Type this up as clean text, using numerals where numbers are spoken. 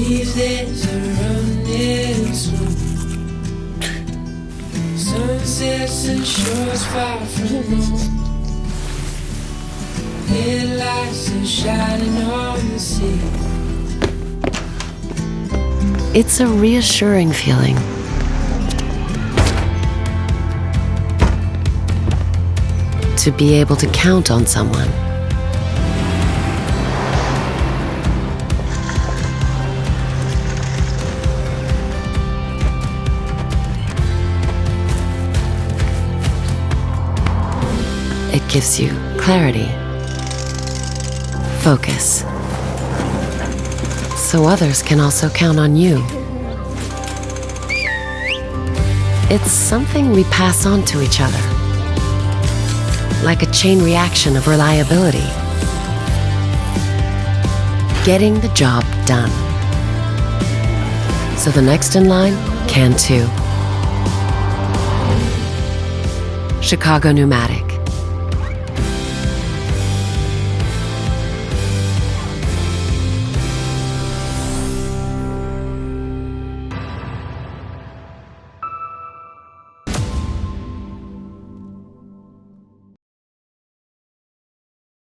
Evenings are running slow. Sunsets and shores far from home. Headlights are shining on the sea. It's a reassuring feeling. To be able to count on someone. It gives you clarity, focus, so others can also count on you. It's something we pass on to each other, like a chain reaction of reliability. Getting the job done, so the next in line can too. Chicago Pneumatic.